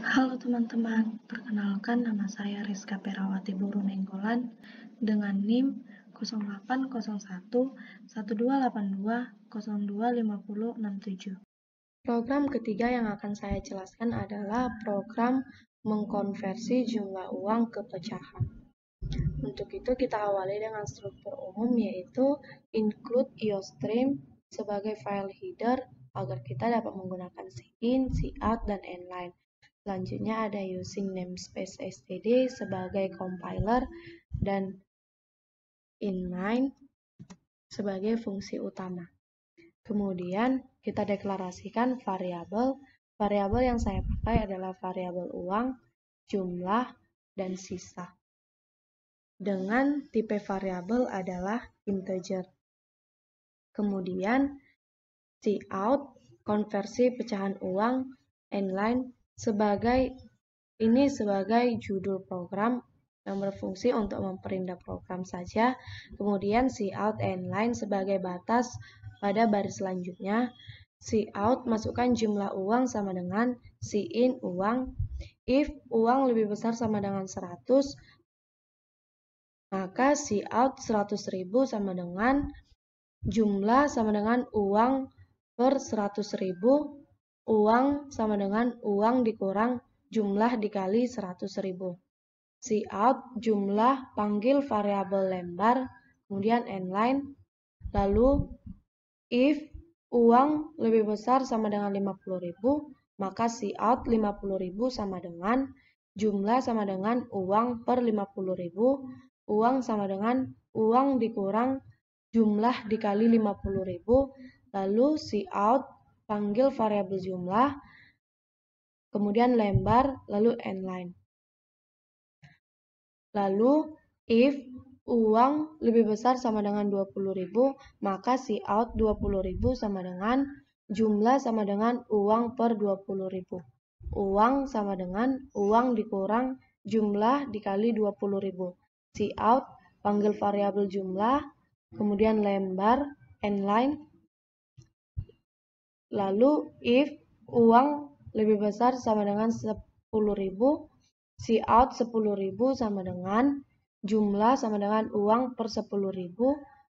Halo teman-teman, perkenalkan nama saya Rizka Perawati Buru Nenggolan dengan NIM 08011282025067. Program ketiga yang akan saya jelaskan adalah program mengkonversi jumlah uang ke pecahan. Untuk itu kita awali dengan struktur umum yaitu include IOStream sebagai file header agar kita dapat menggunakan cin, cout, dan inline. Selanjutnya ada using namespace std sebagai compiler dan inline sebagai fungsi utama. Kemudian kita deklarasikan variabel. Variabel yang saya pakai adalah variabel uang, jumlah, dan sisa. Dengan tipe variabel adalah integer. Kemudian cout, konversi pecahan uang, inline sebagai judul program yang berfungsi untuk memperindah program saja. Kemudian cout inline sebagai batas pada baris selanjutnya. Cout masukkan jumlah uang sama dengan cin uang. If uang lebih besar sama dengan 100, maka cout 100.000 sama dengan jumlah sama dengan uang per 100.000. Uang sama dengan uang dikurang jumlah dikali 100.000. Cout jumlah panggil variabel lembar, kemudian inline. Lalu if uang lebih besar sama dengan 50.000, maka cout 50.000 sama dengan jumlah sama dengan uang per 50.000. Uang sama dengan uang dikurang jumlah dikali 50.000. Lalu cout panggil variabel jumlah, kemudian lembar, lalu inline. Lalu if uang lebih besar sama dengan 20.000, maka cout 20.000 sama dengan jumlah sama dengan uang per 20.000. Uang sama dengan uang dikurang jumlah dikali 20.000. Cout panggil variabel jumlah, kemudian lembar, inline. Lalu if uang lebih besar sama dengan 10.000, cout 10.000 sama dengan jumlah sama dengan uang per 10.000.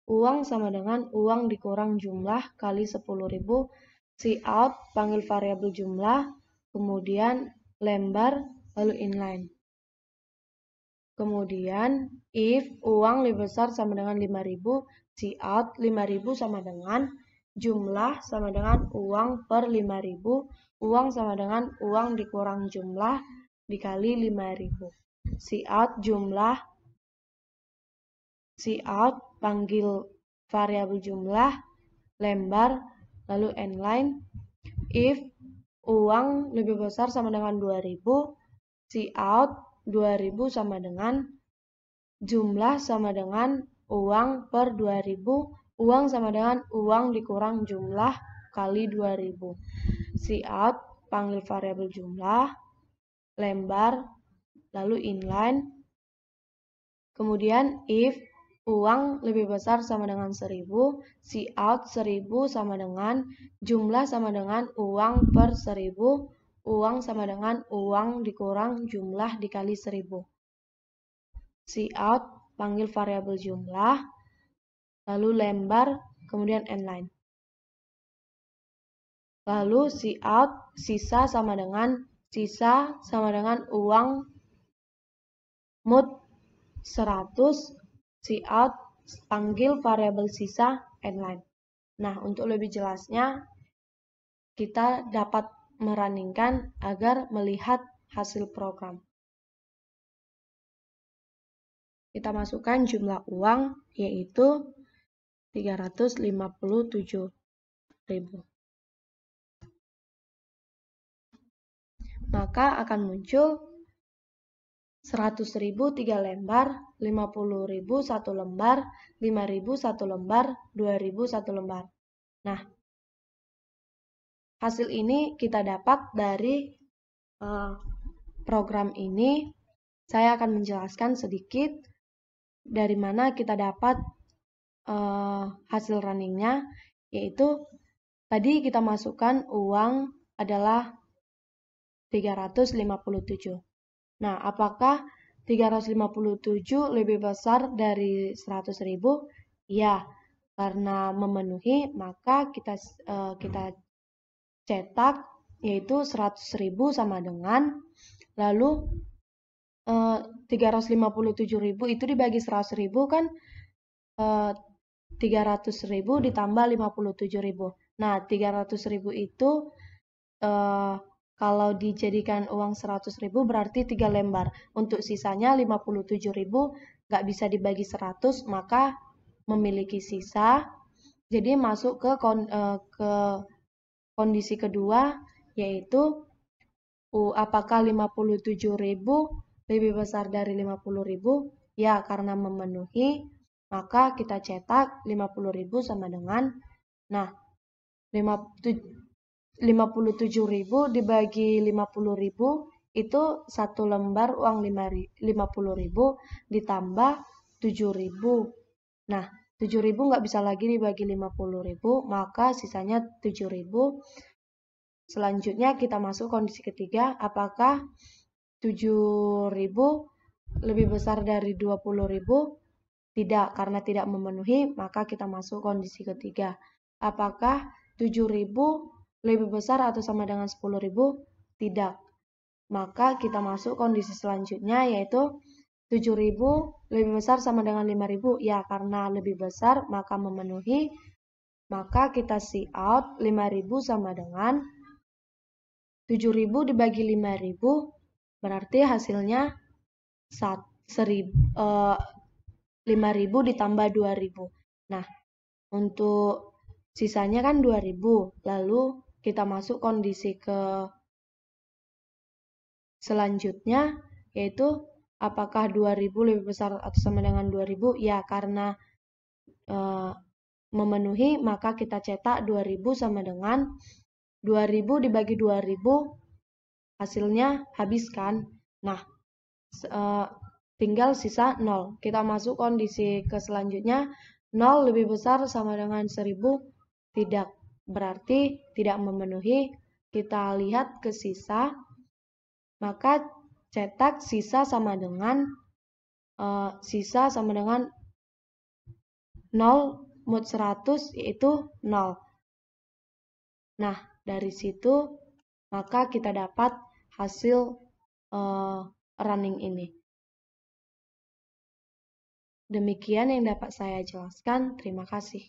Uang sama dengan uang dikurang jumlah kali 10.000. Cout panggil variabel jumlah, kemudian lembar, lalu inline. Kemudian if uang lebih besar sama dengan 5.000, cout 5.000 sama dengan jumlah sama dengan uang per 5.000. Uang sama dengan uang dikurang jumlah dikali 5.000. Cout jumlah, cout panggil variabel jumlah, lembar, lalu inline. If uang lebih besar sama dengan 2.000, cout 2.000 sama dengan jumlah sama dengan uang per 2.000. Uang sama dengan uang dikurang jumlah kali 2.000. Cout panggil variabel jumlah, lembar, lalu inline. Kemudian if uang lebih besar sama dengan 1.000, cout 1.000 sama dengan jumlah sama dengan uang per 1.000. Uang sama dengan uang dikurang jumlah dikali 1.000. Cout panggil variabel jumlah, lalu lembar, kemudian inline. Lalu cout sisa sama dengan uang mood 100, cout panggil variabel sisa, inline. Nah, untuk lebih jelasnya kita dapat merunningkan agar melihat hasil program. Kita masukkan jumlah uang yaitu 357.000. Maka akan muncul 100.000 3 lembar, 50.000 1 lembar, 5.000 1 lembar, 2.000 1 lembar. Nah, hasil ini kita dapat dari program ini. Saya akan menjelaskan sedikit dari mana kita dapat hasil runningnya, yaitu tadi kita masukkan uang adalah 357. Nah, apakah 357 lebih besar dari 100.000? Ya, karena memenuhi maka kita cetak yaitu 100.000 sama dengan lalu 357.000 itu dibagi 100.000 kan 300.000 ditambah 57.000. Nah, 300.000 itu kalau dijadikan uang 100.000 berarti 3 lembar. Untuk sisanya 57.000 nggak bisa dibagi 100, maka memiliki sisa. Jadi masuk ke kondisi kedua, yaitu apakah 57.000 lebih besar dari 50.000? Ya, karena memenuhi, maka kita cetak 50.000 sama dengan, nah, 57.000 dibagi 50.000 itu satu lembar uang 50.000 ditambah 7.000. Nah, 7.000 nggak bisa lagi dibagi 50.000, maka sisanya 7.000. Selanjutnya kita masuk kondisi ketiga, apakah 7.000 lebih besar dari 20.000? Tidak, karena tidak memenuhi, maka kita masuk kondisi ketiga. Apakah 7.000 lebih besar atau sama dengan 10.000? Tidak. Maka kita masuk kondisi selanjutnya, yaitu 7.000 lebih besar sama dengan 5.000? Ya, karena lebih besar, maka memenuhi. Maka kita see out 5.000 sama dengan 7.000 dibagi 5.000, berarti hasilnya 5.000 ditambah 2.000. Nah, untuk sisanya kan 2.000. Lalu kita masuk kondisi ke selanjutnya, yaitu apakah 2.000 lebih besar atau sama dengan 2.000? Ya, karena memenuhi, maka kita cetak 2.000 sama dengan 2.000 dibagi 2.000, hasilnya habis kan? Nah, tinggal sisa 0. Kita masuk kondisi ke selanjutnya, 0 lebih besar sama dengan 1.000? Tidak, berarti tidak memenuhi. Kita lihat ke sisa, maka cetak sisa sama dengan 0 mod 100 yaitu 0. Nah, dari situ maka kita dapat hasil running ini. Demikian yang dapat saya jelaskan. Terima kasih.